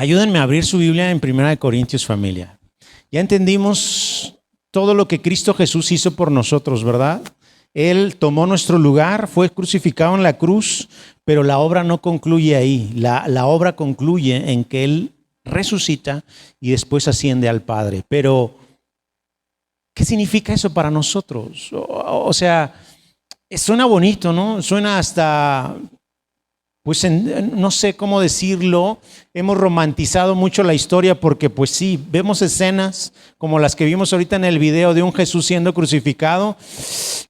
Ayúdenme a abrir su Biblia en 1 Corintios, familia. Ya entendimos todo lo que Cristo Jesús hizo por nosotros, ¿verdad? Él tomó nuestro lugar, fue crucificado en la cruz, pero la obra no concluye ahí. La obra concluye en que Él resucita y después asciende al Padre. Pero, ¿qué significa eso para nosotros? O sea, suena bonito, ¿no? Suena hasta... Pues no sé cómo decirlo, hemos romantizado mucho la historia porque pues sí, vemos escenas como las que vimos ahorita en el video de un Jesús siendo crucificado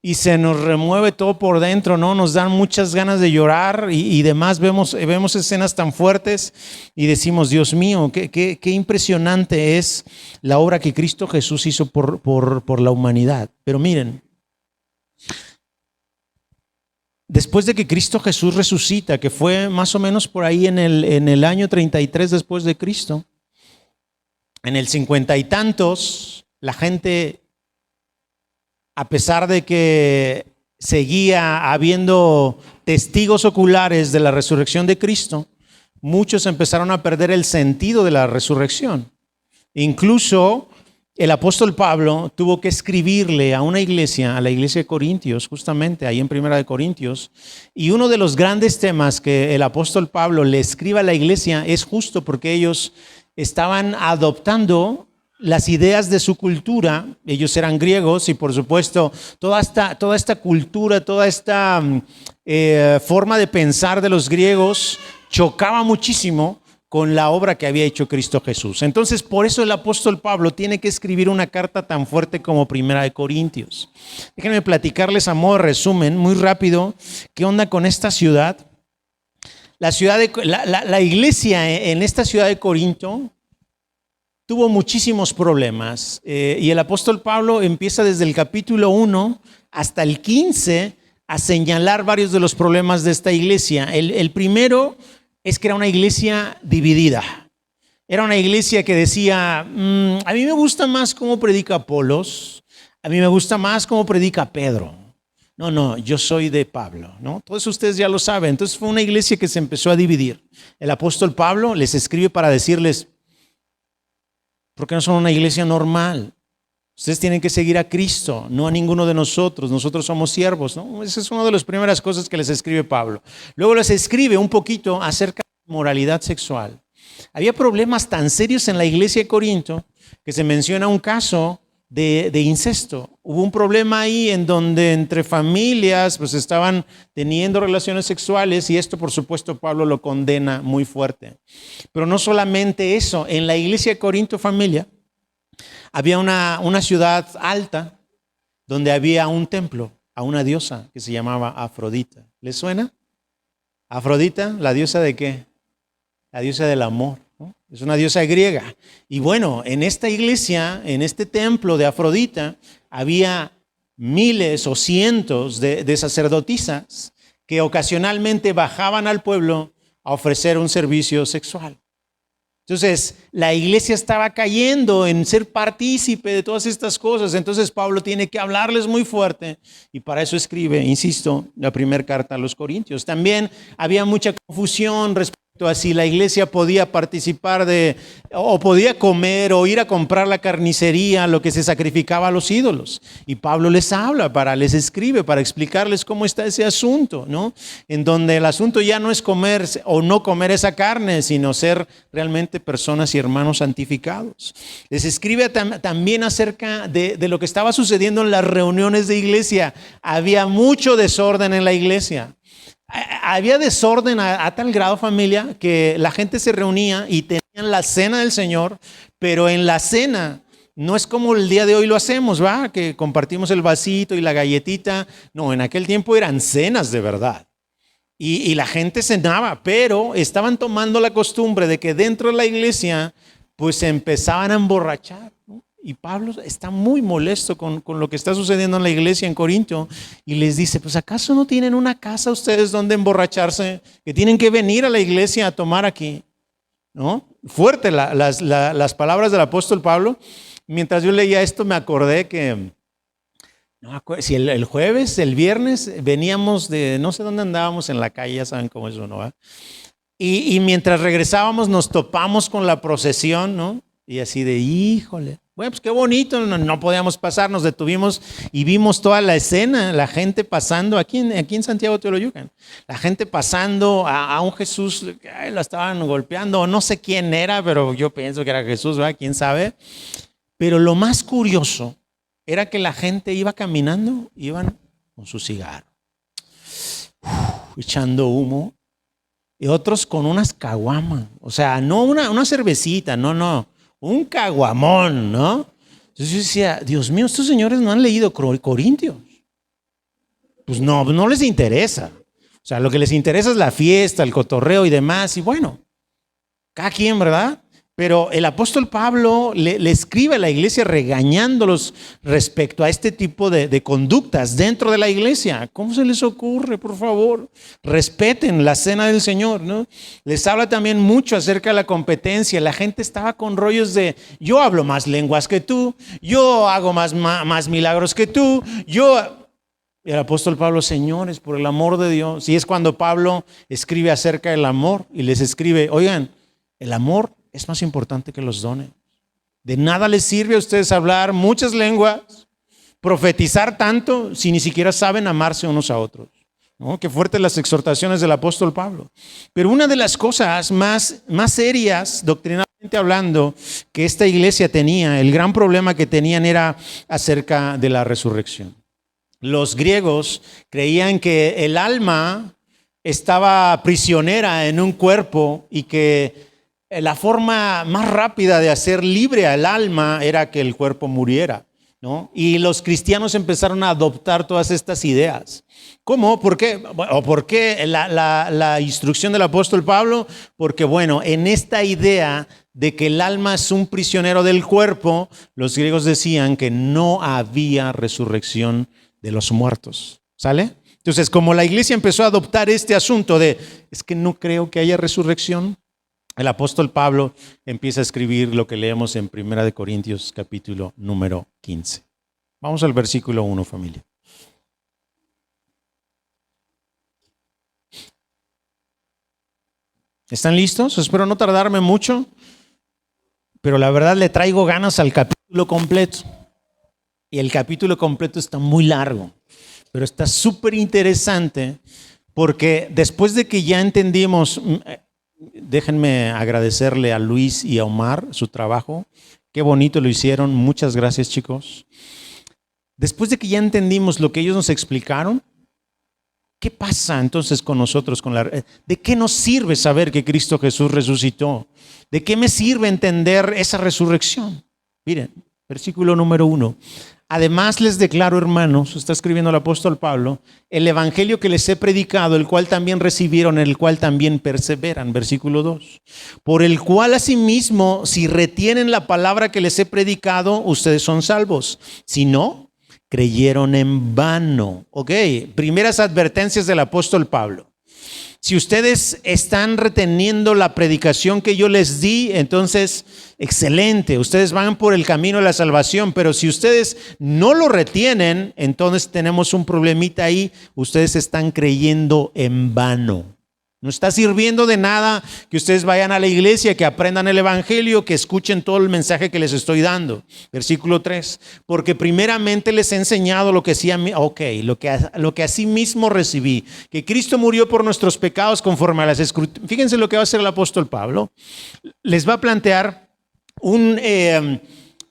y se nos remueve todo por dentro, ¿no? Nos dan muchas ganas de llorar y demás, vemos escenas tan fuertes y decimos, Dios mío, qué impresionante es la obra que Cristo Jesús hizo por la humanidad. Pero miren, después de que Cristo Jesús resucita, que fue más o menos por ahí en el año 33 después de Cristo, en el 50 y tantos, la gente, a pesar de que seguía habiendo testigos oculares de la resurrección de Cristo, muchos empezaron a perder el sentido de la resurrección. Incluso el apóstol Pablo tuvo que escribirle a una iglesia, a la iglesia de Corintios, justamente ahí en 1 Corintios, y uno de los grandes temas que el apóstol Pablo le escribe a la iglesia es justo porque ellos estaban adoptando las ideas de su cultura. Ellos eran griegos y por supuesto toda esta cultura, toda esta forma de pensar de los griegos chocaba muchísimo con la obra que había hecho Cristo Jesús. Entonces, por eso el apóstol Pablo tiene que escribir una carta tan fuerte como 1 Corintios. Déjenme platicarles a modo de resumen, muy rápido, qué onda con esta ciudad. La iglesia en esta ciudad de Corinto tuvo muchísimos problemas y el apóstol Pablo empieza desde el capítulo 1 hasta el 15 a señalar varios de los problemas de esta iglesia. El primero es que era una iglesia dividida. Era una iglesia que decía, a mí me gusta más cómo predica Apolos, a mí me gusta más cómo predica Pedro. No, yo soy de Pablo, ¿no? Todos ustedes ya lo saben. Entonces fue una iglesia que se empezó a dividir. El apóstol Pablo les escribe para decirles, ¿por qué no son una iglesia normal? Ustedes tienen que seguir a Cristo, no a ninguno de nosotros. Nosotros somos siervos, ¿no? Esa es una de las primeras cosas que les escribe Pablo. Luego les escribe un poquito acerca de moralidad sexual. Había problemas tan serios en la iglesia de Corinto que se menciona un caso de incesto. Hubo un problema ahí en donde entre familias pues estaban teniendo relaciones sexuales y esto por supuesto Pablo lo condena muy fuerte. Pero no solamente eso, en la iglesia de Corinto, familia, había una ciudad alta donde había un templo a una diosa que se llamaba Afrodita. ¿Les suena? Afrodita, ¿la diosa de qué? La diosa del amor, ¿no? Es una diosa griega. Y bueno, en esta iglesia, en este templo de Afrodita, había miles o cientos de sacerdotisas que ocasionalmente bajaban al pueblo a ofrecer un servicio sexual. Entonces, la iglesia estaba cayendo en ser partícipe de todas estas cosas. Entonces, Pablo tiene que hablarles muy fuerte y para eso escribe, insisto, la primera carta a los Corintios. También había mucha confusión respecto a si la iglesia podía participar o podía comer o ir a comprar la carnicería, lo que se sacrificaba a los ídolos. Y Pablo les les escribe para explicarles cómo está ese asunto, ¿no? En donde el asunto ya no es comer o no comer esa carne, sino ser realmente personas y hermanos santificados. Les escribe también acerca de lo que estaba sucediendo en las reuniones de iglesia. Había mucho desorden en la iglesia. Había desorden a tal grado, familia, que la gente se reunía y tenían la cena del Señor, pero en la cena no es como el día de hoy lo hacemos, ¿va? Que compartimos el vasito y la galletita. No, en aquel tiempo eran cenas de verdad. Y la gente cenaba, pero estaban tomando la costumbre de que dentro de la iglesia pues se empezaban a emborrachar, ¿no? Y Pablo está muy molesto con lo que está sucediendo en la iglesia en Corinto y les dice, pues ¿acaso no tienen una casa ustedes donde emborracharse? Que tienen que venir a la iglesia a tomar aquí, ¿no? Fuerte las palabras del apóstol Pablo. Mientras yo leía esto me acordé que, no me acuerdo, si el jueves, el viernes, veníamos de, no sé dónde andábamos en la calle, ya saben cómo es uno, ¿va? Y mientras regresábamos nos topamos con la procesión, ¿no? Y así de, híjole, bueno, pues qué bonito, no podíamos pasar, nos detuvimos y vimos toda la escena, la gente pasando, aquí en Santiago Teoloyucan, la gente pasando a un Jesús, lo estaban golpeando, no sé quién era, pero yo pienso que era Jesús, ¿verdad? ¿Quién sabe? Pero lo más curioso era que la gente iba caminando, iban con su cigarro, echando humo, y otros con unas caguamas, o sea, no una cervecita, no, un caguamón, ¿no? Entonces yo decía, Dios mío, estos señores no han leído Corintios. Pues no les interesa. O sea, lo que les interesa es la fiesta, el cotorreo y demás, y bueno, cada quien, ¿verdad? Pero el apóstol Pablo le escribe a la iglesia regañándolos respecto a este tipo de conductas dentro de la iglesia. ¿Cómo se les ocurre, por favor? Respeten la cena del Señor, ¿no? Les habla también mucho acerca de la competencia. La gente estaba con rollos de, yo hablo más lenguas que tú, yo hago más milagros que tú, Y el apóstol Pablo, señores, por el amor de Dios. Y es cuando Pablo escribe acerca del amor y les escribe, oigan, el amor es más importante que los dones. De nada les sirve a ustedes hablar muchas lenguas, profetizar tanto, si ni siquiera saben amarse unos a otros, ¿no? Qué fuertes las exhortaciones del apóstol Pablo. Pero una de las cosas más serias, doctrinalmente hablando, que esta iglesia tenía, el gran problema que tenían era acerca de la resurrección. Los griegos creían que el alma estaba prisionera en un cuerpo y que la forma más rápida de hacer libre al alma era que el cuerpo muriera, ¿no? Y los cristianos empezaron a adoptar todas estas ideas. ¿Cómo? ¿Por qué? ¿Por qué la instrucción del apóstol Pablo? Porque bueno, en esta idea de que el alma es un prisionero del cuerpo, los griegos decían que no había resurrección de los muertos. ¿Sale? Entonces, como la iglesia empezó a adoptar este asunto de, es que no creo que haya resurrección, el apóstol Pablo empieza a escribir lo que leemos en 1 Corintios capítulo número 15. Vamos al versículo 1, familia. ¿Están listos? Espero no tardarme mucho, pero la verdad le traigo ganas al capítulo completo. Y el capítulo completo está muy largo, pero está súper interesante porque después de que ya entendimos... Déjenme agradecerle a Luis y a Omar su trabajo. Qué bonito lo hicieron. Muchas gracias, chicos. Después de que ya entendimos lo que ellos nos explicaron, ¿qué pasa entonces con nosotros? ¿De qué nos sirve saber que Cristo Jesús resucitó? ¿De qué me sirve entender esa resurrección? Miren, versículo número 1. Además les declaro, hermanos, está escribiendo el apóstol Pablo, el evangelio que les he predicado, el cual también recibieron, en el cual también perseveran. Versículo 2. Por el cual asimismo, si retienen la palabra que les he predicado, ustedes son salvos. Si no, creyeron en vano. Ok, primeras advertencias del apóstol Pablo. Si ustedes están reteniendo la predicación que yo les di, entonces, excelente, ustedes van por el camino de la salvación, pero si ustedes no lo retienen, entonces tenemos un problemita ahí, ustedes están creyendo en vano. No está sirviendo de nada que ustedes vayan a la iglesia, que aprendan el evangelio, que escuchen todo el mensaje que les estoy dando. Versículo 3. Porque primeramente les he enseñado lo que así mismo recibí, que Cristo murió por nuestros pecados conforme a las Escrituras. Fíjense lo que va a hacer el apóstol Pablo. Les va a plantear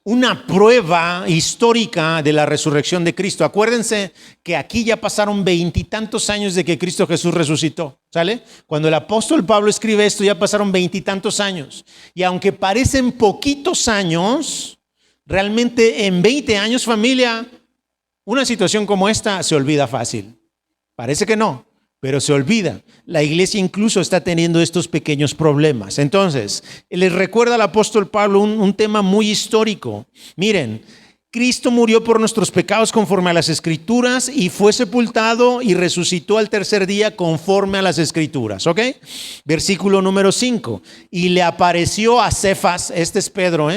una prueba histórica de la resurrección de Cristo. Acuérdense que aquí ya pasaron 20 y tantos años de que Cristo Jesús resucitó, ¿sale? Cuando el apóstol Pablo escribe esto ya pasaron 20 y tantos años. Y aunque parecen poquitos años, realmente en 20 años, familia, una situación como esta se olvida fácil. Parece que no, pero se olvida. La iglesia incluso está teniendo estos pequeños problemas. Entonces, les recuerda al apóstol Pablo un tema muy histórico. Miren, Cristo murió por nuestros pecados conforme a las Escrituras y fue sepultado y resucitó al tercer día conforme a las Escrituras, ¿ok? Versículo número 5. Y le apareció a Cefas, este es Pedro,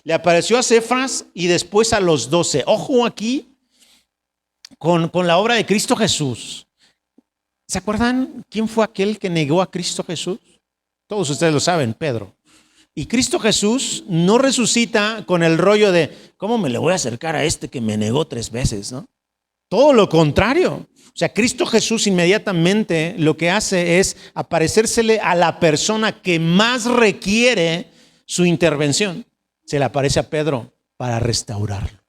le apareció a Cefas y después a los 12. Ojo aquí con la obra de Cristo Jesús. ¿Se acuerdan quién fue aquel que negó a Cristo Jesús? Todos ustedes lo saben, Pedro. Y Cristo Jesús no resucita con el rollo de, ¿cómo me le voy a acercar a este que me negó 3 veces? ¿No? Todo lo contrario. O sea, Cristo Jesús inmediatamente lo que hace es aparecérsele a la persona que más requiere su intervención. Se le aparece a Pedro para restaurarlo.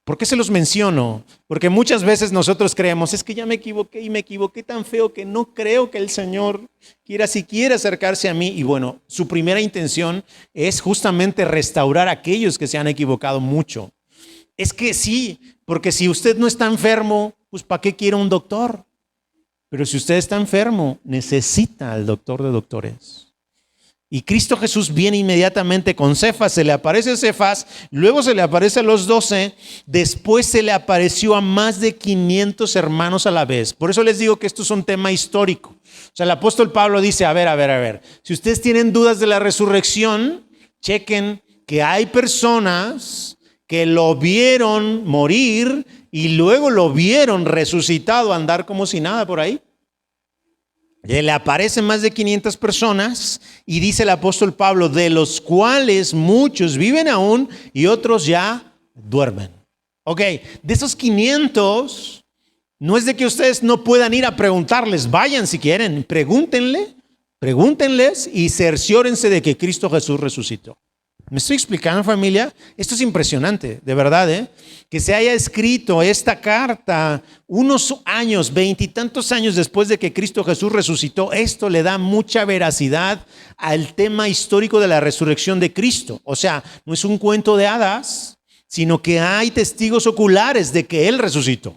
¿Por qué se los menciono? Porque muchas veces nosotros creemos, es que ya me equivoqué y me equivoqué tan feo que no creo que el Señor quiera siquiera acercarse a mí. Y bueno, su primera intención es justamente restaurar a aquellos que se han equivocado mucho. Es que sí, porque si usted no está enfermo, pues ¿para qué quiere un doctor? Pero si usted está enfermo, necesita al doctor de doctores. Y Cristo Jesús viene inmediatamente con Cefas, se le aparece a Cefas, luego se le aparece a los 12, después se le apareció a más de 500 hermanos a la vez. Por eso les digo que esto es un tema histórico. O sea, el apóstol Pablo dice, a ver, si ustedes tienen dudas de la resurrección, chequen que hay personas que lo vieron morir y luego lo vieron resucitado andar como si nada por ahí. Le aparecen más de 500 personas y dice el apóstol Pablo, de los cuales muchos viven aún y otros ya duermen. Ok, de esos 500, no es de que ustedes no puedan ir a preguntarles, vayan si quieren, pregúntenles y cerciórense de que Cristo Jesús resucitó. ¿Me estoy explicando, familia? Esto es impresionante, de verdad, que se haya escrito esta carta unos años, 20 y tantos años después de que Cristo Jesús resucitó. Esto le da mucha veracidad al tema histórico de la resurrección de Cristo. O sea, no es un cuento de hadas, sino que hay testigos oculares de que Él resucitó.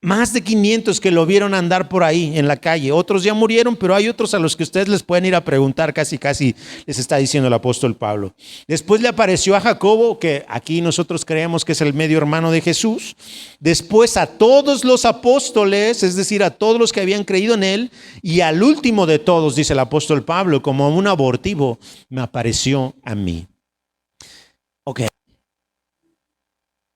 Más de 500 que lo vieron andar por ahí en la calle. Otros ya murieron, pero hay otros a los que ustedes les pueden ir a preguntar, casi les está diciendo el apóstol Pablo. Después le apareció a Jacobo, que aquí nosotros creemos que es el medio hermano de Jesús. Después a todos los apóstoles, es decir, a todos los que habían creído en él. Y al último de todos, dice el apóstol Pablo, como un abortivo, me apareció a mí. Ok.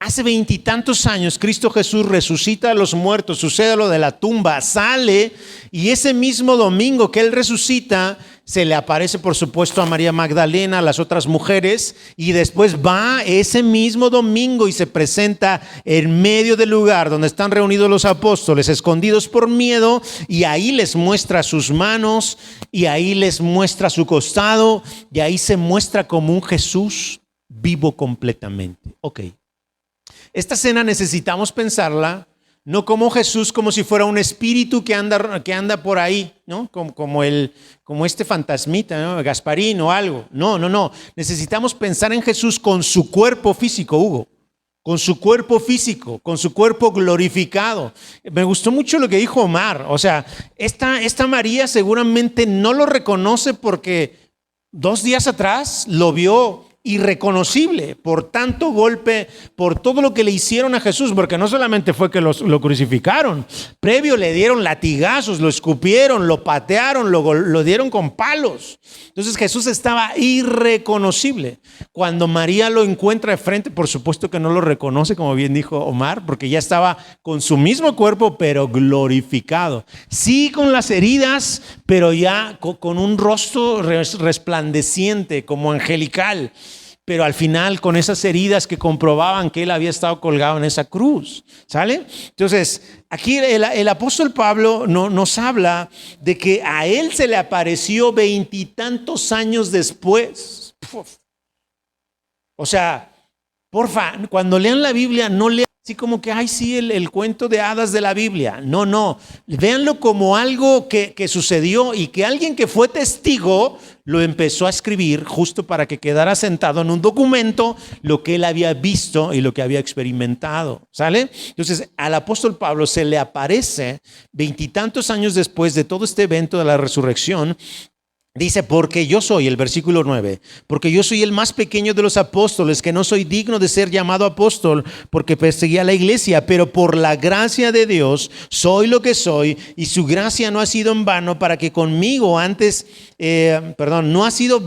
Hace 20 y tantos años Cristo Jesús resucita a los muertos, sucede lo de la tumba, sale y ese mismo domingo que Él resucita se le aparece por supuesto a María Magdalena, a las otras mujeres y después va ese mismo domingo y se presenta en medio del lugar donde están reunidos los apóstoles escondidos por miedo y ahí les muestra sus manos y ahí les muestra su costado y ahí se muestra como un Jesús vivo completamente. Ok. Esta cena necesitamos pensarla no como Jesús, como si fuera un espíritu que anda por ahí, ¿no? Como este fantasmita, ¿no? Gasparín o algo. No. Necesitamos pensar en Jesús con su cuerpo físico, Hugo. Con su cuerpo físico, con su cuerpo glorificado. Me gustó mucho lo que dijo Omar. O sea, esta María seguramente no lo reconoce porque 2 días atrás lo vio irreconocible por tanto golpe, por todo lo que le hicieron a Jesús, porque no solamente fue que lo crucificaron, previo le dieron latigazos, lo escupieron, lo patearon, lo dieron con palos. Entonces Jesús estaba irreconocible. Cuando María lo encuentra de frente, por supuesto que no lo reconoce, como bien dijo Omar, porque ya estaba con su mismo cuerpo, pero glorificado. Sí, con las heridas, pero ya con un rostro resplandeciente, como angelical. Pero al final con esas heridas que comprobaban que él había estado colgado en esa cruz, ¿sale? Entonces, aquí el apóstol Pablo nos habla de que a él se le apareció 20 y tantos años después. O sea, porfa, cuando lean la Biblia no lean así como que, ay, sí, el cuento de hadas de la Biblia. No, no. Véanlo como algo que sucedió y que alguien que fue testigo lo empezó a escribir justo para que quedara sentado en un documento lo que él había visto y lo que había experimentado. ¿Sale? Entonces, al apóstol Pablo se le aparece 20 y tantos años después de todo este evento de la resurrección. Dice, porque yo soy, el versículo 9, porque yo soy el más pequeño de los apóstoles, que no soy digno de ser llamado apóstol, porque perseguía a la iglesia, pero por la gracia de Dios soy lo que soy, y su gracia no ha sido en vano, para que conmigo antes, no ha sido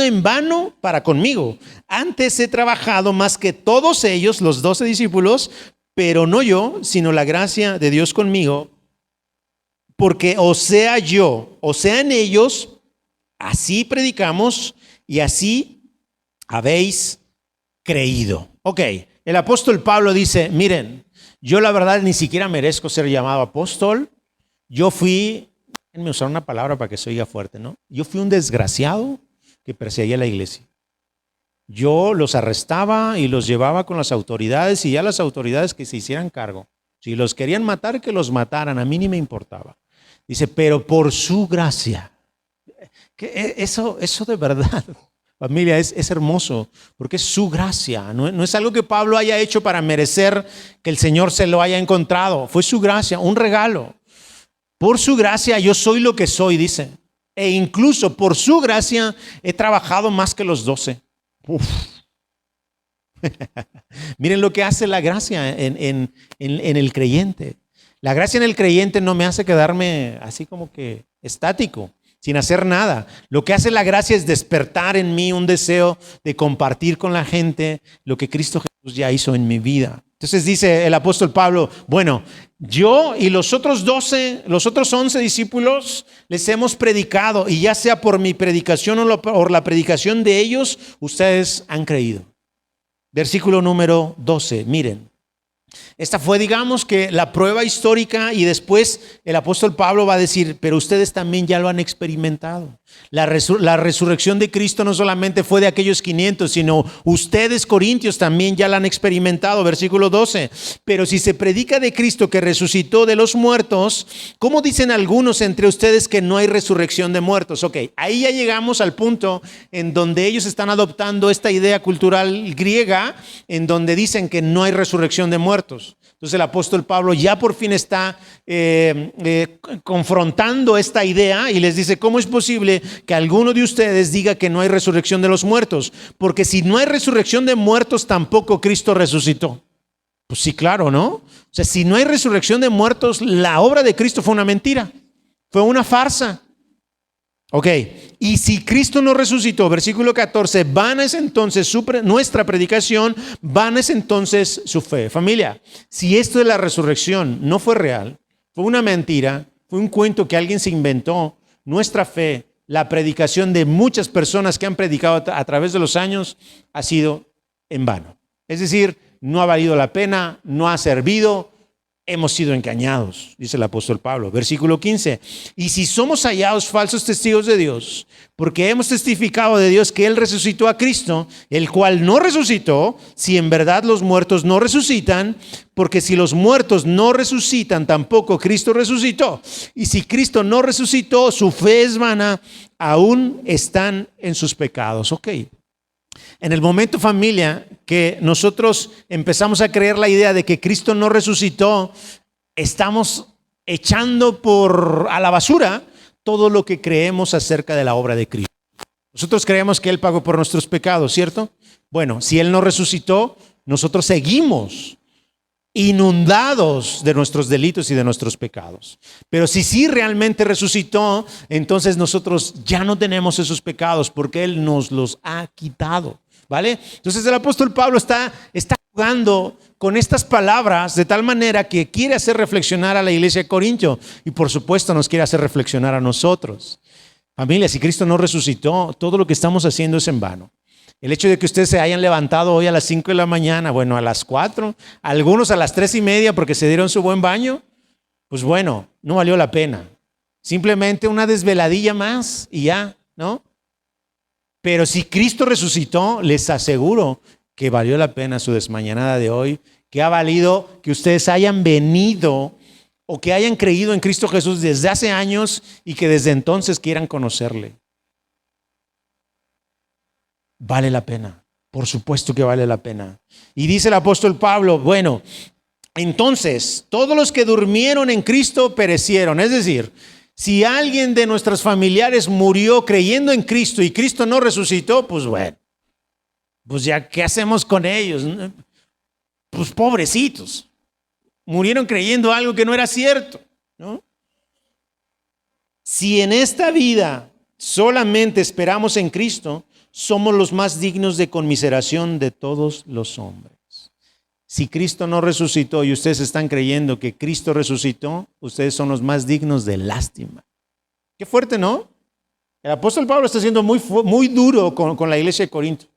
en vano para conmigo. Antes he trabajado más que todos ellos, los 12 discípulos, pero no yo, sino la gracia de Dios conmigo. Porque o sea yo, o sean ellos, así predicamos y así habéis creído. Ok, el apóstol Pablo dice, miren, yo la verdad ni siquiera merezco ser llamado apóstol. Yo fui, déjenme usar una palabra para que se oiga fuerte, ¿no? Yo fui un desgraciado que perseguía a la iglesia. Yo los arrestaba y los llevaba con las autoridades y ya las autoridades que se hicieran cargo. Si los querían matar, que los mataran, a mí ni me importaba. Dice, pero por su gracia. Que eso de verdad, familia, es hermoso, porque es su gracia. No es algo que Pablo haya hecho para merecer que el Señor se lo haya encontrado. Fue su gracia, un regalo. Por su gracia yo soy lo que soy, dice. E incluso por su gracia he trabajado más que los 12. Uf. Miren lo que hace la gracia en el creyente. La gracia en el creyente no me hace quedarme así como que estático, sin hacer nada. Lo que hace la gracia es despertar en mí un deseo de compartir con la gente lo que Cristo Jesús ya hizo en mi vida. Entonces dice el apóstol Pablo, bueno, yo y los otros 11 discípulos les hemos predicado, y ya sea por mi predicación o por la predicación de ellos, ustedes han creído. Versículo número 12, miren. Esta fue, digamos, que la prueba histórica, y después el apóstol Pablo va a decir, pero ustedes también ya lo han experimentado. La resurrección de Cristo no solamente fue de aquellos 500, sino ustedes, corintios, también ya la han experimentado. Versículo 12, pero si se predica de Cristo que resucitó de los muertos, ¿cómo dicen algunos entre ustedes que no hay resurrección de muertos? Ok, ahí ya llegamos al punto en donde ellos están adoptando esta idea cultural griega, en donde dicen que no hay resurrección de muertos. Entonces el apóstol Pablo ya por fin está confrontando esta idea y les dice, ¿cómo es posible que alguno de ustedes diga que no hay resurrección de los muertos? Porque si no hay resurrección de muertos, tampoco Cristo resucitó. Pues sí, claro, ¿no? O sea, si no hay resurrección de muertos, la obra de Cristo fue una mentira, fue una farsa. Ok, y si Cristo no resucitó, versículo 14, vana es entonces nuestra predicación, vana es entonces su fe. Familia, si esto de la resurrección no fue real, fue una mentira, fue un cuento que alguien se inventó, nuestra fe, la predicación de muchas personas que han predicado a través de los años, ha sido en vano. Es decir, no ha valido la pena, no ha servido. Hemos sido engañados, dice el apóstol Pablo. Versículo 15. Y si somos hallados falsos testigos de Dios, porque hemos testificado de Dios que Él resucitó a Cristo, el cual no resucitó, si en verdad los muertos no resucitan, porque si los muertos no resucitan, tampoco Cristo resucitó. Y si Cristo no resucitó, su fe es vana, aún están en sus pecados. Ok. En el momento, familia, que nosotros empezamos a creer la idea de que Cristo no resucitó, estamos echando a la basura todo lo que creemos acerca de la obra de Cristo. Nosotros creemos que Él pagó por nuestros pecados, ¿cierto? Bueno, si Él no resucitó, nosotros seguimos inundados de nuestros delitos y de nuestros pecados. Pero si sí realmente resucitó, entonces nosotros ya no tenemos esos pecados porque Él nos los ha quitado, ¿vale? Entonces el apóstol Pablo está jugando con estas palabras de tal manera que quiere hacer reflexionar a la iglesia de Corinto y por supuesto nos quiere hacer reflexionar a nosotros. Familia, si Cristo no resucitó, todo lo que estamos haciendo es en vano. El hecho de que ustedes se hayan levantado hoy a las 5 de la mañana, bueno, a las 4, algunos a las 3:30 porque se dieron su buen baño, pues bueno, no valió la pena. Simplemente una desveladilla más y ya, ¿no? Pero si Cristo resucitó, les aseguro que valió la pena su desmañanada de hoy, que ha valido que ustedes hayan venido o que hayan creído en Cristo Jesús desde hace años y que desde entonces quieran conocerle. Vale la pena, por supuesto que vale la pena. Y dice el apóstol Pablo, bueno, entonces todos los que durmieron en Cristo perecieron. Es decir, si alguien de nuestros familiares murió creyendo en Cristo y Cristo no resucitó, pues bueno, pues ya, ¿qué hacemos con ellos? Pues pobrecitos, murieron creyendo algo que no era cierto, ¿no? Si en esta vida solamente esperamos en Cristo, somos los más dignos de conmiseración de todos los hombres. Si Cristo no resucitó y ustedes están creyendo que Cristo resucitó, ustedes son los más dignos de lástima. Qué fuerte, ¿no? El apóstol Pablo está siendo muy duro con la iglesia de Corinto.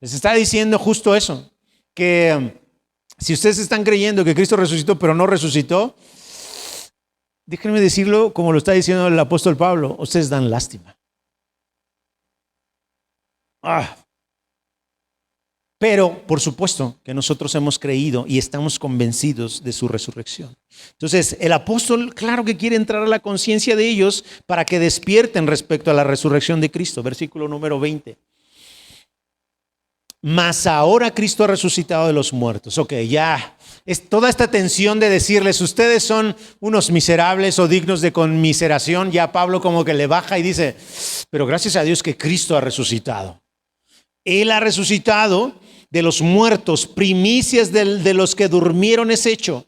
Les está diciendo justo eso, que si ustedes están creyendo que Cristo resucitó pero no resucitó, déjenme decirlo como lo está diciendo el apóstol Pablo, ustedes dan lástima. Pero, por supuesto, que nosotros hemos creído y estamos convencidos de su resurrección. Entonces, el apóstol, claro que quiere entrar a la conciencia de ellos para que despierten respecto a la resurrección de Cristo. Versículo número 20. Mas ahora Cristo ha resucitado de los muertos. Ok, ya es toda esta tensión de decirles, ustedes son unos miserables o dignos de conmiseración. Ya Pablo como que le baja y dice, pero gracias a Dios que Cristo ha resucitado. Él ha resucitado de los muertos, primicias de los que durmieron es hecho.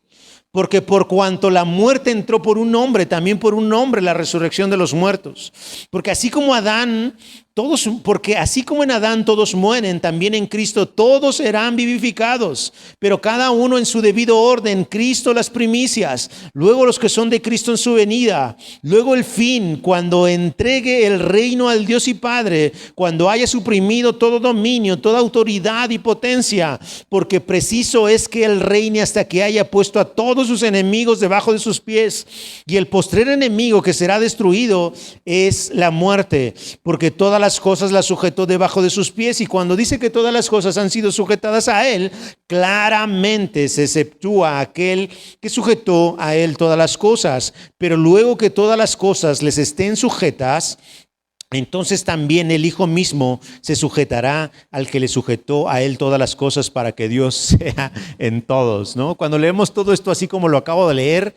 Porque por cuanto la muerte entró por un hombre, también por un hombre la resurrección de los muertos. Porque así como en Adán todos mueren, también en Cristo todos serán vivificados. Pero cada uno en su debido orden, Cristo las primicias, luego los que son de Cristo en su venida, luego el fin, cuando entregue el reino al Dios y Padre, cuando haya suprimido todo dominio, toda autoridad y potencia, porque preciso es que Él reine hasta que haya puesto a todos sus enemigos debajo de sus pies. Y el postrer enemigo que será destruido es la muerte, porque todas las cosas las sujetó debajo de sus pies. Y cuando dice que todas las cosas han sido sujetadas a Él, claramente se exceptúa aquel que sujetó a Él todas las cosas. Pero luego que todas las cosas les estén sujetas, entonces también el Hijo mismo se sujetará al que le sujetó a Él todas las cosas, para que Dios sea en todos, ¿no? Cuando leemos todo esto así como lo acabo de leer,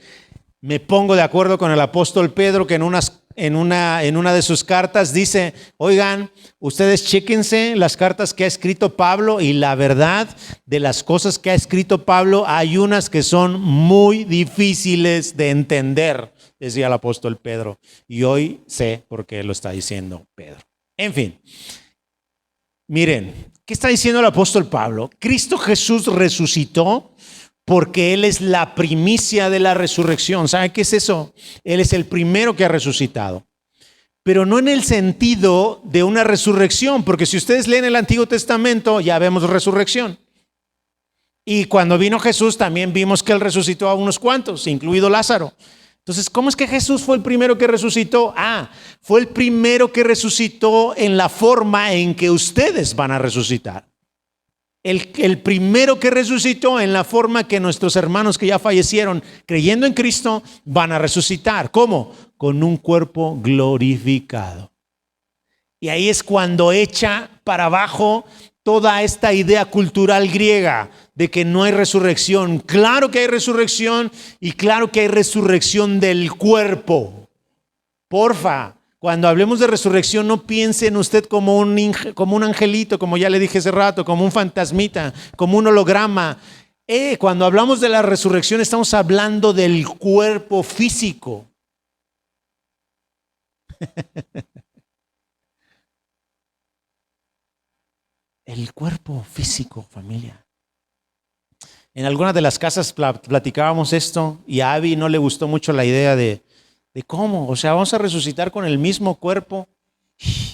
me pongo de acuerdo con el apóstol Pedro, que en una de sus cartas dice, oigan, ustedes chéquense las cartas que ha escrito Pablo, y la verdad de las cosas que ha escrito Pablo, hay unas que son muy difíciles de entender, decía el apóstol Pedro. Y hoy sé por qué lo está diciendo Pedro. En fin, miren, ¿qué está diciendo el apóstol Pablo? Cristo Jesús resucitó porque Él es la primicia de la resurrección. ¿Sabe qué es eso? Él es el primero que ha resucitado. Pero no en el sentido de una resurrección, porque si ustedes leen el Antiguo Testamento, ya vemos resurrección. Y cuando vino Jesús también vimos que Él resucitó a unos cuantos, incluido Lázaro. Entonces, ¿cómo es que Jesús fue el primero que resucitó? Fue el primero que resucitó en la forma en que ustedes van a resucitar. El primero que resucitó en la forma que nuestros hermanos que ya fallecieron creyendo en Cristo van a resucitar. ¿Cómo? Con un cuerpo glorificado. Y ahí es cuando echa para abajo toda esta idea cultural griega de que no hay resurrección. Claro que hay resurrección, y claro que hay resurrección del cuerpo. Porfa, cuando hablemos de resurrección, no piense en usted como un angelito, como ya le dije hace rato, como un fantasmita, como un holograma. Cuando hablamos de la resurrección, estamos hablando del cuerpo físico. El cuerpo físico, familia. En algunas de las casas platicábamos esto, y a Abby no le gustó mucho la idea de cómo, o sea, vamos a resucitar con el mismo cuerpo.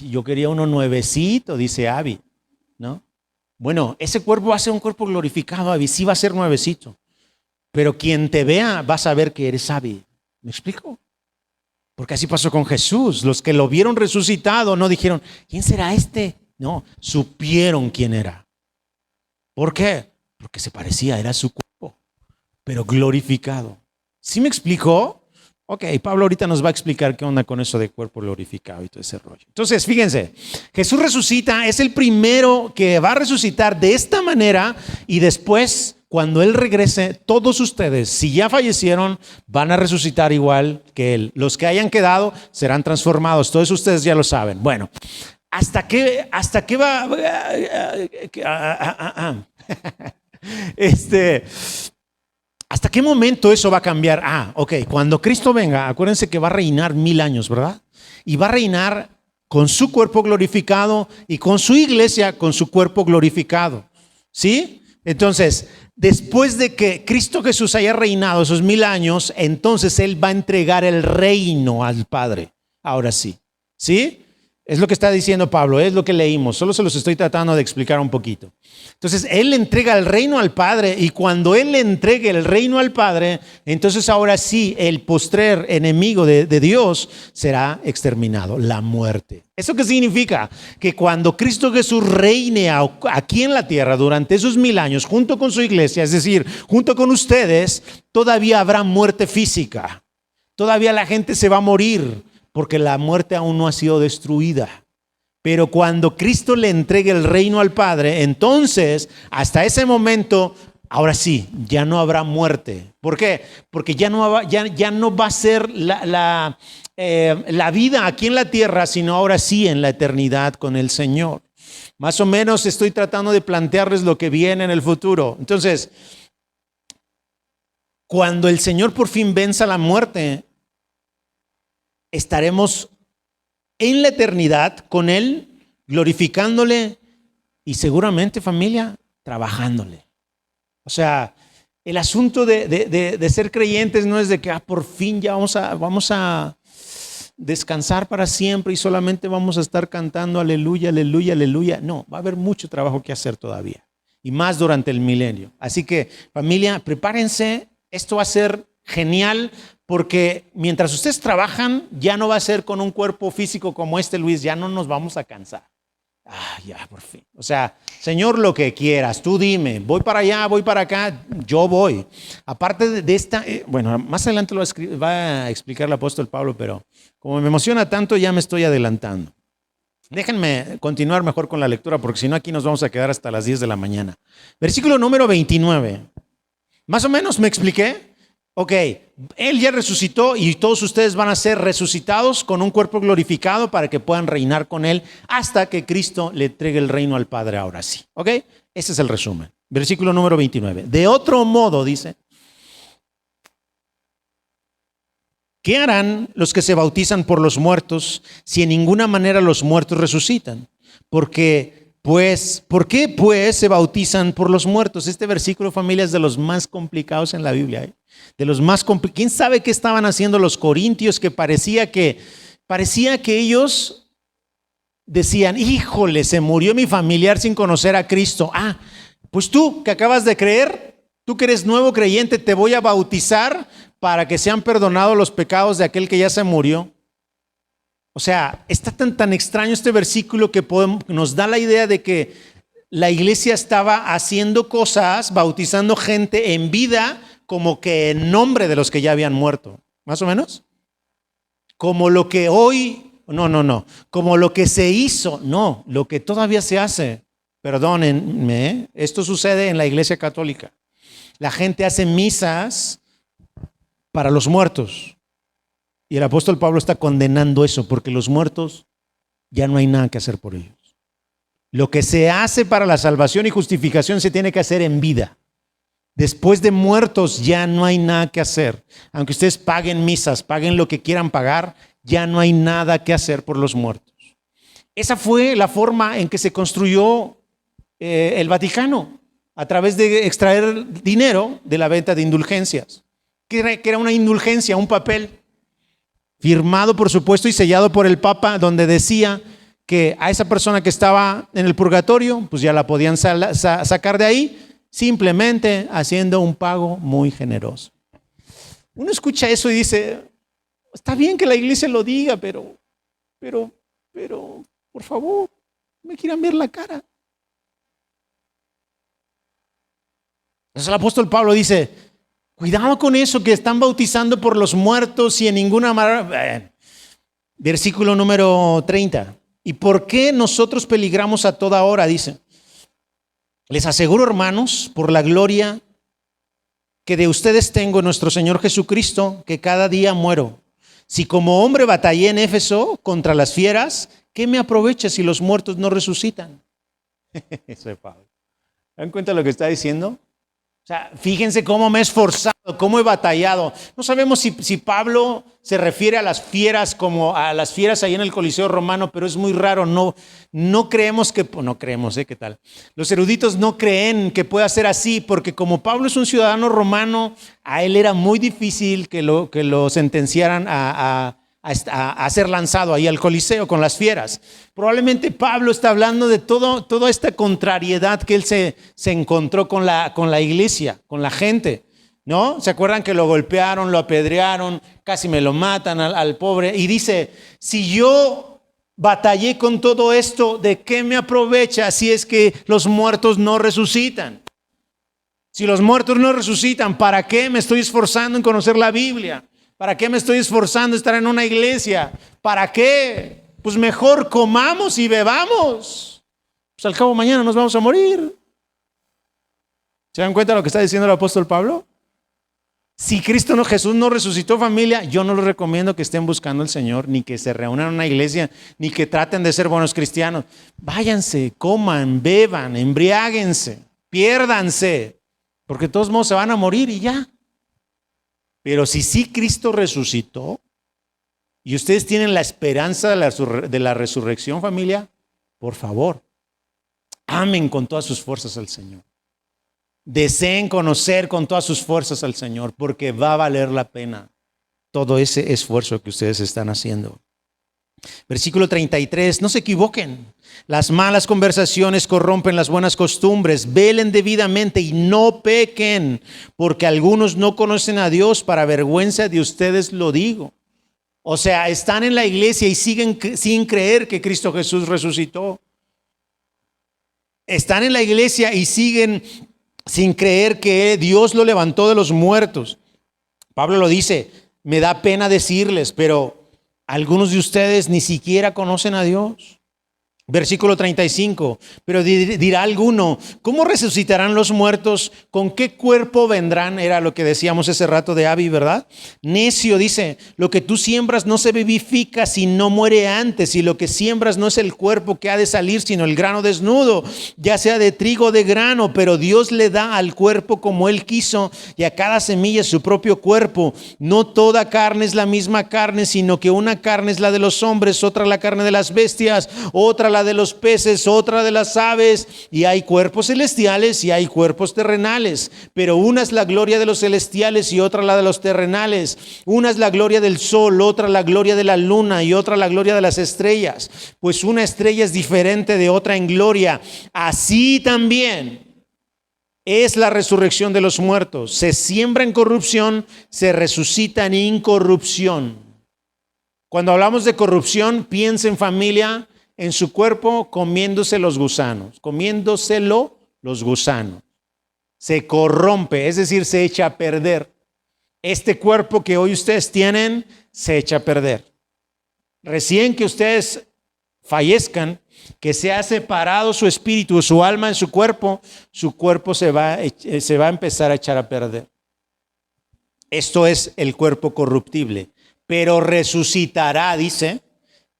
Yo quería uno nuevecito, dice Abby, ¿no? Bueno, ese cuerpo va a ser un cuerpo glorificado, Abby, sí va a ser nuevecito. Pero quien te vea va a saber que eres Abby. ¿Me explico? Porque así pasó con Jesús. Los que lo vieron resucitado no dijeron, ¿quién será este? No, supieron quién era. ¿Por qué? Porque se parecía, era su cuerpo, pero glorificado. ¿Sí me explicó? Ok, Pablo ahorita nos va a explicar qué onda con eso de cuerpo glorificado y todo ese rollo. Entonces, fíjense, Jesús resucita, es el primero que va a resucitar de esta manera y después, cuando Él regrese, todos ustedes, si ya fallecieron, van a resucitar igual que Él. Los que hayan quedado serán transformados, todos ustedes ya lo saben. Bueno, ¿hasta qué va? ¿Hasta qué momento eso va a cambiar? Ok, cuando Cristo venga, acuérdense que va a reinar 1000 años, ¿verdad? Y va a reinar con su cuerpo glorificado y con su iglesia con su cuerpo glorificado. ¿Sí? Entonces, después de que Cristo Jesús haya reinado esos 1000 años, entonces Él va a entregar el reino al Padre. Ahora sí. ¿Sí? Es lo que está diciendo Pablo, es lo que leímos, solo se los estoy tratando de explicar un poquito. Entonces, Él entrega el reino al Padre y cuando Él le entregue el reino al Padre, entonces ahora sí, el postrer enemigo de Dios será exterminado, la muerte. ¿Eso qué significa? Que cuando Cristo Jesús reine aquí en la tierra durante esos 1000 años, junto con su iglesia, es decir, junto con ustedes, todavía habrá muerte física. Todavía la gente se va a morir, porque la muerte aún no ha sido destruida. Pero cuando Cristo le entregue el reino al Padre, entonces, hasta ese momento, ahora sí, ya no habrá muerte. ¿Por qué? Porque ya no va a ser la vida aquí en la tierra, sino ahora sí en la eternidad con el Señor. Más o menos estoy tratando de plantearles lo que viene en el futuro. Entonces, cuando el Señor por fin venza la muerte, estaremos en la eternidad con Él, glorificándole y seguramente, familia, trabajándole. O sea, el asunto de ser creyentes no es de que por fin ya vamos a descansar para siempre y solamente vamos a estar cantando aleluya, aleluya, aleluya. No, va a haber mucho trabajo que hacer todavía y más durante el milenio. Así que, familia, prepárense, esto va a ser genial. Porque mientras ustedes trabajan, ya no va a ser con un cuerpo físico como este, Luis, ya no nos vamos a cansar. Ya, por fin. O sea, Señor, lo que quieras, tú dime, voy para allá, voy para acá, yo voy. Aparte de esta, bueno, más adelante lo va a explicar el apóstol Pablo, pero como me emociona tanto, ya me estoy adelantando. Déjenme continuar mejor con la lectura, porque si no aquí nos vamos a quedar hasta las 10 de la mañana. Versículo número 29. ¿Más o menos me expliqué? Ok, Él ya resucitó y todos ustedes van a ser resucitados con un cuerpo glorificado para que puedan reinar con Él hasta que Cristo le entregue el reino al Padre ahora sí. Ok, ese es el resumen. Versículo número 29. De otro modo, dice, ¿qué harán los que se bautizan por los muertos si en ninguna manera los muertos resucitan? ¿Por qué pues se bautizan por los muertos? Este versículo, familia, es de los más complicados en la Biblia, ¿eh? De los más complicados. ¿Quién sabe qué estaban haciendo los corintios? Que parecía que ellos decían, híjole, se murió mi familiar sin conocer a Cristo. Pues tú que acabas de creer, tú que eres nuevo creyente, te voy a bautizar para que sean perdonados los pecados de aquel que ya se murió. O sea, está tan extraño este versículo que nos da la idea de que la iglesia estaba haciendo cosas, bautizando gente en vida, como que en nombre de los que ya habían muerto. ¿Más o menos? Como lo que hoy, no, como lo que se hizo, no, lo que todavía se hace. Perdónenme, esto sucede en la iglesia católica. La gente hace misas para los muertos. Y el apóstol Pablo está condenando eso, porque los muertos ya no hay nada que hacer por ellos. Lo que se hace para la salvación y justificación se tiene que hacer en vida. Después de muertos ya no hay nada que hacer. Aunque ustedes paguen misas, paguen lo que quieran pagar, ya no hay nada que hacer por los muertos. Esa fue la forma en que se construyó el Vaticano, a través de extraer dinero de la venta de indulgencias. Que era una indulgencia, un papel firmado, por supuesto, y sellado por el Papa, donde decía que a esa persona que estaba en el purgatorio, pues ya la podían sacar de ahí, simplemente haciendo un pago muy generoso. Uno escucha eso y dice, está bien que la iglesia lo diga, pero, por favor, me quieran ver la cara. Entonces el apóstol Pablo dice, cuidado con eso que están bautizando por los muertos y en ninguna manera. Versículo número 30. ¿Y por qué nosotros peligramos a toda hora? Dice. Les aseguro, hermanos, por la gloria que de ustedes tengo en nuestro Señor Jesucristo, que cada día muero. Si como hombre batallé en Éfeso contra las fieras, ¿qué me aprovecha si los muertos no resucitan? Eso es Pablo. ¿Dan cuenta de lo que está diciendo? O sea, fíjense cómo me he esforzado, cómo he batallado. No sabemos si Pablo se refiere a las fieras como a las fieras ahí en el Coliseo Romano, pero es muy raro. No creemos que, no creemos, ¿qué tal? Los eruditos no creen que pueda ser así, porque como Pablo es un ciudadano romano, a él era muy difícil que lo sentenciaran a ser lanzado ahí al Coliseo con las fieras. Probablemente Pablo está hablando de toda esta contrariedad que él se encontró con la iglesia, con la gente, ¿no? ¿Se acuerdan que lo golpearon, lo apedrearon, casi me lo matan al pobre? Y dice, si yo batallé con todo esto, ¿de qué me aprovecha si es que los muertos no resucitan? Si los muertos no resucitan, ¿para qué me estoy esforzando en conocer la Biblia? ¿Para qué me estoy esforzando en estar en una iglesia? ¿Para qué? Pues mejor comamos y bebamos. Pues al cabo mañana nos vamos a morir. ¿Se dan cuenta de lo que está diciendo el apóstol Pablo? Si Jesús no resucitó, familia, yo no les recomiendo que estén buscando al Señor, ni que se reúnan en una iglesia, ni que traten de ser buenos cristianos. Váyanse, coman, beban, embriáguense, piérdanse, porque de todos modos se van a morir y ya. Pero si sí Cristo resucitó y ustedes tienen la esperanza de la resurrección, familia, por favor, amen con todas sus fuerzas al Señor. Deseen conocer con todas sus fuerzas al Señor, porque va a valer la pena todo ese esfuerzo que ustedes están haciendo. Versículo 33, no se equivoquen. Las malas conversaciones corrompen las buenas costumbres. Velen debidamente y no pequen, porque algunos no conocen a Dios. Para vergüenza de ustedes lo digo. O sea, están en la iglesia y siguen sin creer que Cristo Jesús resucitó. Están en la iglesia y siguen sin creer que Dios lo levantó de los muertos. Pablo lo dice, me da pena decirles, pero algunos de ustedes ni siquiera conocen a Dios. Versículo 35, pero dirá alguno, ¿cómo resucitarán los muertos? ¿Con qué cuerpo vendrán? Era lo que decíamos ese rato de Abby, ¿verdad? Necio, dice, lo que tú siembras no se vivifica si no muere antes, y lo que siembras no es el cuerpo que ha de salir, sino el grano desnudo, ya sea de trigo o de grano, pero Dios le da al cuerpo como Él quiso, y a cada semilla su propio cuerpo. No toda carne es la misma carne, sino que una carne es la de los hombres, otra la carne de las bestias, otra la de los peces, otra de las aves, y hay cuerpos celestiales y hay cuerpos terrenales, pero una es la gloria de los celestiales y otra la de los terrenales. Una es la gloria del sol, otra la gloria de la luna y otra la gloria de las estrellas, pues una estrella es diferente de otra en gloria. Así también es la resurrección de los muertos. Se siembra en corrupción, se resucita en incorrupción. Cuando hablamos de corrupción, piensen, familia, en su cuerpo comiéndose los gusanos, los gusanos. Se corrompe, es decir, se echa a perder. Este cuerpo que hoy ustedes tienen se echa a perder. Recién que ustedes fallezcan, que se ha separado su espíritu, su alma en su cuerpo se va a empezar a echar a perder. Esto es el cuerpo corruptible, pero resucitará, dice,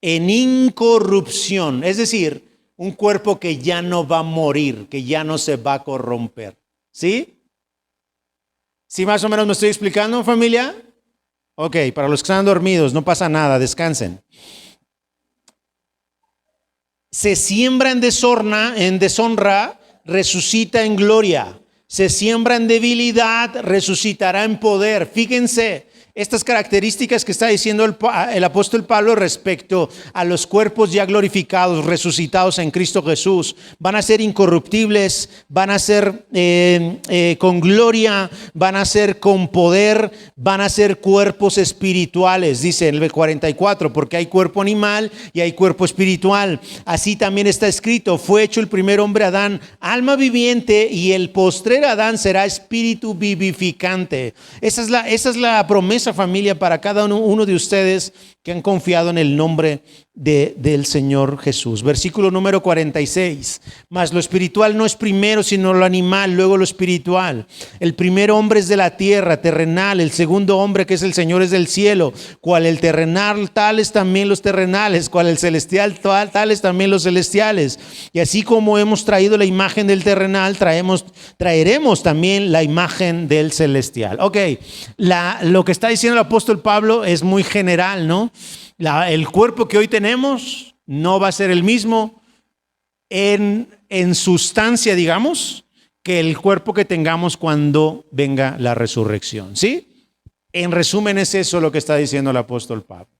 en incorrupción, es decir, un cuerpo que ya no va a morir, que ya no se va a corromper. ¿Sí? ¿Sí más o menos me estoy explicando, familia? Ok, para los que están dormidos, no pasa nada, descansen. Se siembra en deshonra, resucita en gloria. Se siembra en debilidad, resucitará en poder. Fíjense, estas características que está diciendo el apóstol Pablo respecto a los cuerpos ya glorificados, resucitados en Cristo Jesús. Van a ser incorruptibles, van a ser con gloria, van a ser con poder, van a ser cuerpos espirituales, dice en el 44, porque hay cuerpo animal y hay cuerpo espiritual. Así también está escrito, fue hecho el primer hombre Adán, alma viviente, y el postrer Adán será espíritu vivificante. Esa es la promesa, familia, para cada uno de ustedes que han confiado en el nombre del Señor Jesús. Versículo número 46. Mas lo espiritual no es primero, sino lo animal, luego lo espiritual. El primer hombre es de la tierra, terrenal. El segundo hombre, que es el Señor, es del cielo. Cual el terrenal, tales también los terrenales. Cual el celestial, tales también los celestiales. Y así como hemos traído la imagen del terrenal, traeremos también la imagen del celestial. Ok, lo que está diciendo el apóstol Pablo es muy general, ¿no? El cuerpo que hoy tenemos no va a ser el mismo en sustancia, digamos, que el cuerpo que tengamos cuando venga la resurrección, ¿sí? En resumen, es eso lo que está diciendo el apóstol Pablo.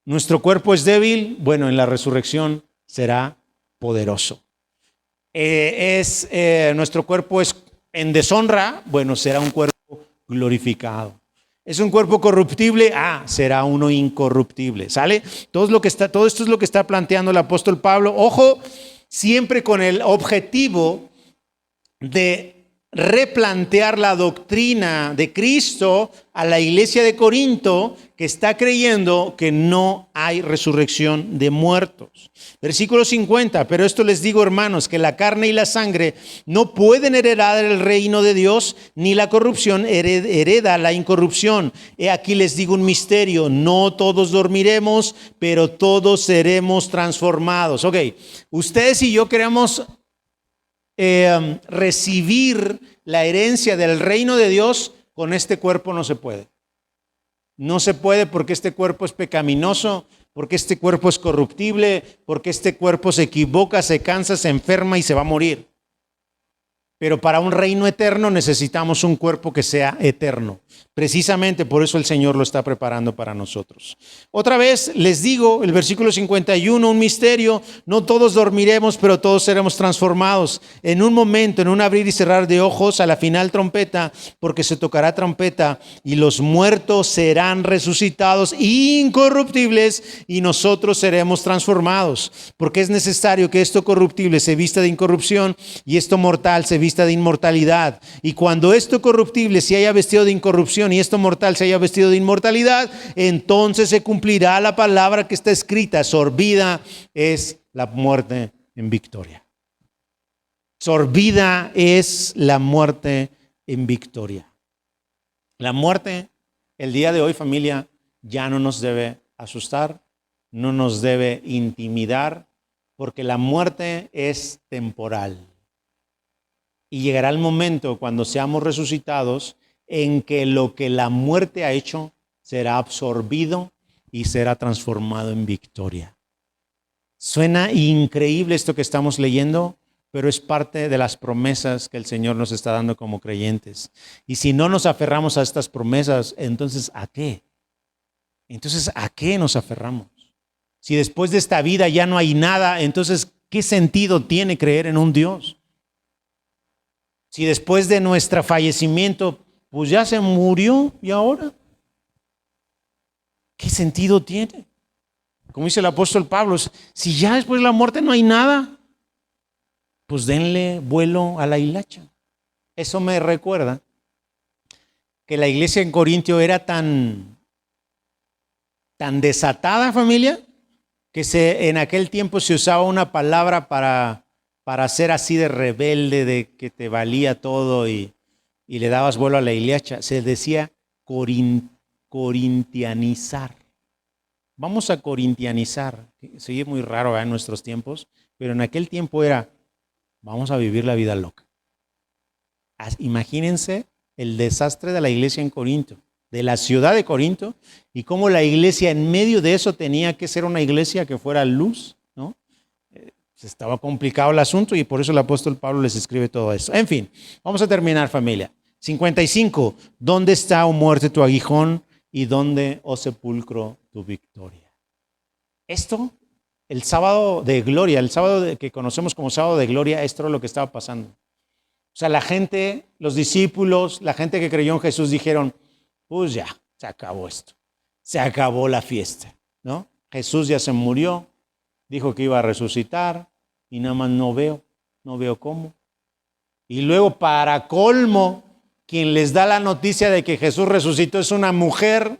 Nuestro cuerpo es débil, bueno, en la resurrección será poderoso. Nuestro cuerpo es en deshonra, bueno, será un cuerpo glorificado. Es un cuerpo corruptible, será uno incorruptible, ¿sale? Todo esto es lo que está planteando el apóstol Pablo. Ojo, siempre con el objetivo de replantear la doctrina de Cristo a la iglesia de Corinto, que está creyendo que no hay resurrección de muertos. Versículo 50, pero esto les digo, hermanos, que la carne y la sangre no pueden heredar el reino de Dios, ni la corrupción hereda la incorrupción. He aquí les digo un misterio, no todos dormiremos, pero todos seremos transformados. Ok, ustedes y yo queremos recibir la herencia del reino de Dios. Con este cuerpo no se puede. No se puede porque este cuerpo es pecaminoso, porque este cuerpo es corruptible, porque este cuerpo se equivoca, se cansa, se enferma y se va a morir. Pero para un reino eterno necesitamos un cuerpo que sea eterno. Precisamente por eso el Señor lo está preparando para nosotros. Otra vez les digo, el versículo 51, un misterio. No todos dormiremos, pero todos seremos transformados. En un momento, en un abrir y cerrar de ojos, a la final trompeta, porque se tocará trompeta y los muertos serán resucitados incorruptibles y nosotros seremos transformados. Porque es necesario que esto corruptible se vista de incorrupción y esto mortal se vista de inmortalidad. Y cuando esto corruptible se haya vestido de incorrupción y esto mortal se haya vestido de inmortalidad, entonces se cumplirá la palabra que está escrita: sorbida es la muerte en victoria. Sorbida es la muerte en victoria. La muerte, el día de hoy, familia, ya no nos debe asustar, no nos debe intimidar, porque la muerte es temporal. Y llegará el momento cuando seamos resucitados en que lo que la muerte ha hecho será absorbido y será transformado en victoria. Suena increíble esto que estamos leyendo, pero es parte de las promesas que el Señor nos está dando como creyentes. Y si no nos aferramos a estas promesas, entonces ¿a qué? Entonces ¿a qué nos aferramos? Si después de esta vida ya no hay nada, entonces ¿qué sentido tiene creer en un Dios? Si después de nuestro fallecimiento, pues ya se murió, ¿y ahora? ¿Qué sentido tiene? Como dice el apóstol Pablo, si ya después de la muerte no hay nada, pues denle vuelo a la hilacha. Eso me recuerda que la iglesia en Corintio era tan desatada, familia, que en aquel tiempo se usaba una palabra para ser así de rebelde, de que te valía todo y le dabas vuelo a la hilacha. Se decía corintianizar. Vamos a corintianizar. Se oye muy raro en nuestros tiempos, pero en aquel tiempo era, vamos a vivir la vida loca. Imagínense el desastre de la iglesia en Corinto, de la ciudad de Corinto, y cómo la iglesia en medio de eso tenía que ser una iglesia que fuera luz, ¿no? Estaba complicado el asunto y por eso el apóstol Pablo les escribe todo esto. En fin, vamos a terminar, familia. 55. ¿Dónde está, oh muerte, tu aguijón? ¿Y dónde, oh sepulcro, tu victoria? Esto, el sábado de gloria, el sábado que conocemos como sábado de gloria, esto era lo que estaba pasando. O sea, la gente, los discípulos, la gente que creyó en Jesús dijeron, pues ya, se acabó esto. Se acabó la fiesta, ¿no? Jesús ya se murió, dijo que iba a resucitar y nada más no veo cómo. Y luego, para colmo, quien les da la noticia de que Jesús resucitó es una mujer.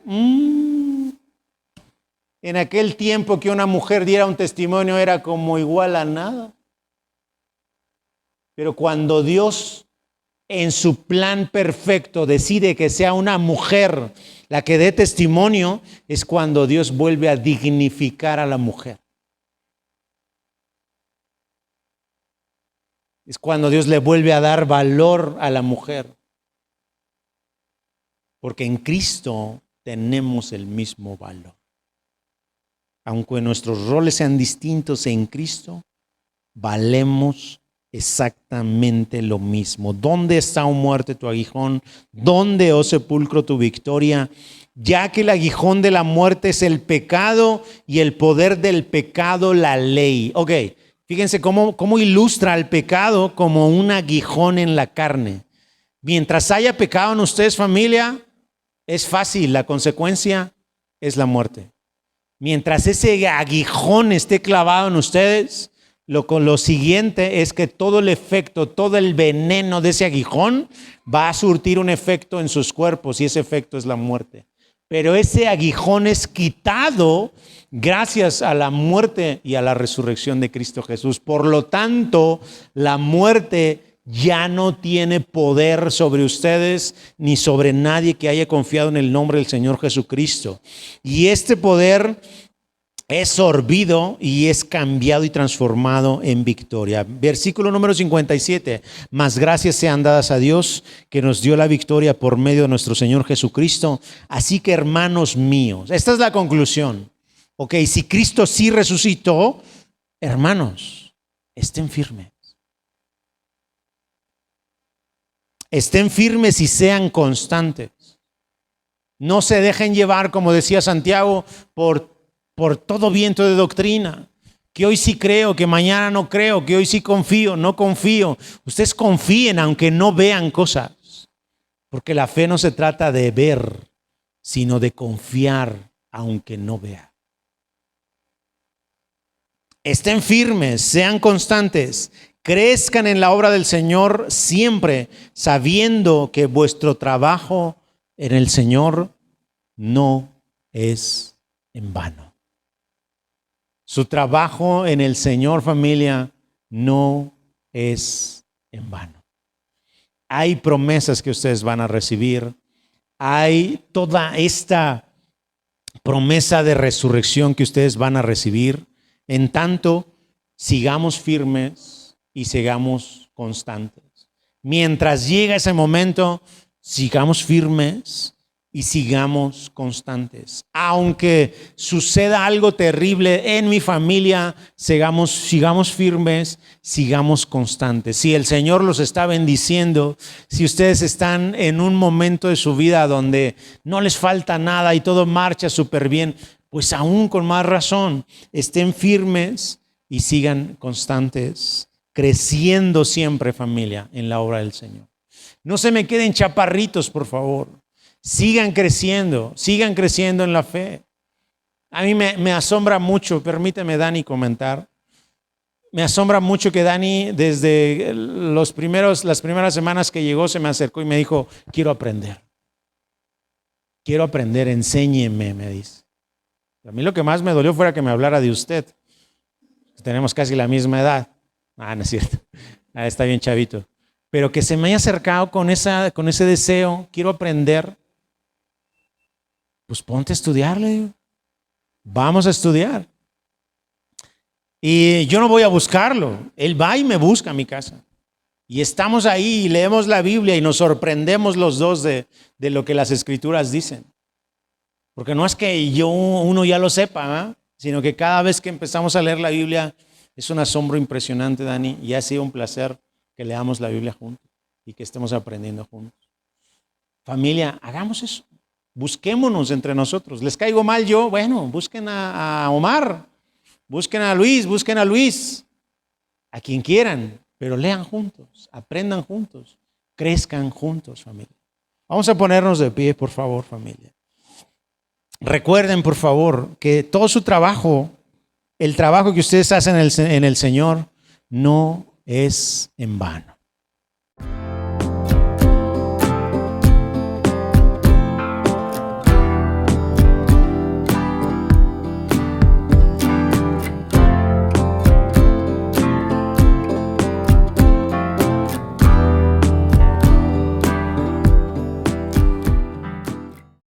En aquel tiempo que una mujer diera un testimonio era como igual a nada. Pero cuando Dios, en su plan perfecto, decide que sea una mujer la que dé testimonio, es cuando Dios vuelve a dignificar a la mujer. Es cuando Dios le vuelve a dar valor a la mujer. Porque en Cristo tenemos el mismo valor. Aunque nuestros roles sean distintos, en Cristo valemos exactamente lo mismo. ¿Dónde está, oh muerte, tu aguijón? ¿Dónde, oh sepulcro, tu victoria? Ya que el aguijón de la muerte es el pecado y el poder del pecado la ley. Ok, fíjense cómo ilustra el pecado como un aguijón en la carne. Mientras haya pecado en ustedes, familia, es fácil, la consecuencia es la muerte. Mientras ese aguijón esté clavado en ustedes, lo siguiente es que todo el efecto, todo el veneno de ese aguijón va a surtir un efecto en sus cuerpos y ese efecto es la muerte. Pero ese aguijón es quitado gracias a la muerte y a la resurrección de Cristo Jesús. Por lo tanto, la muerte ya no tiene poder sobre ustedes ni sobre nadie que haya confiado en el nombre del Señor Jesucristo. Y este poder es sorbido y es cambiado y transformado en victoria. Versículo número 57. Mas gracias sean dadas a Dios que nos dio la victoria por medio de nuestro Señor Jesucristo. Así que, hermanos míos, esta es la conclusión. Ok, si Cristo sí resucitó, hermanos, estén firmes. Estén firmes y sean constantes. No se dejen llevar, como decía Santiago, por todo viento de doctrina, que hoy sí creo, que mañana no creo, que hoy sí confío, no confío. Ustedes confíen aunque no vean cosas, porque la fe no se trata de ver, sino de confiar aunque no vea. Estén firmes, sean constantes, crezcan en la obra del Señor siempre, sabiendo que vuestro trabajo en el Señor no es en vano. Su trabajo en el Señor, familia, no es en vano. Hay promesas que ustedes van a recibir. Hay toda esta promesa de resurrección que ustedes van a recibir. En tanto, sigamos firmes y sigamos constantes. Mientras llega ese momento, sigamos firmes y sigamos constantes. Aunque suceda algo terrible en mi familia, sigamos firmes, sigamos constantes. Si el Señor los está bendiciendo, si ustedes están en un momento de su vida donde no les falta nada y todo marcha súper bien, pues aún con más razón, estén firmes y sigan constantes, creciendo siempre, familia, en la obra del Señor. No se me queden chaparritos, por favor. Sigan creciendo en la fe. A mí me asombra mucho, permíteme, Dani, comentar. Me asombra mucho que Dani, desde las primeras semanas que llegó, se me acercó y me dijo, quiero aprender, enséñeme, me dice. A mí lo que más me dolió fuera que me hablara de usted. Tenemos casi la misma edad. No es cierto. Está bien chavito. Pero que se me haya acercado con ese deseo, quiero aprender. Pues ponte a estudiarle. Vamos a estudiar. Y yo no voy a buscarlo. Él va y me busca a mi casa. Y estamos ahí y leemos la Biblia y nos sorprendemos los dos de lo que las Escrituras dicen. Porque no es que uno ya lo sepa, ¿eh? Sino que cada vez que empezamos a leer la Biblia es un asombro impresionante, Dani. Y ha sido un placer que leamos la Biblia juntos y que estemos aprendiendo juntos. Familia, hagamos eso. Busquémonos entre nosotros. ¿Les caigo mal yo? Bueno, busquen a Omar, busquen a Luis, a quien quieran, pero lean juntos, aprendan juntos, crezcan juntos, familia. Vamos a ponernos de pie, por favor, familia. Recuerden, por favor, que todo su trabajo, el trabajo que ustedes hacen en el Señor, no es en vano.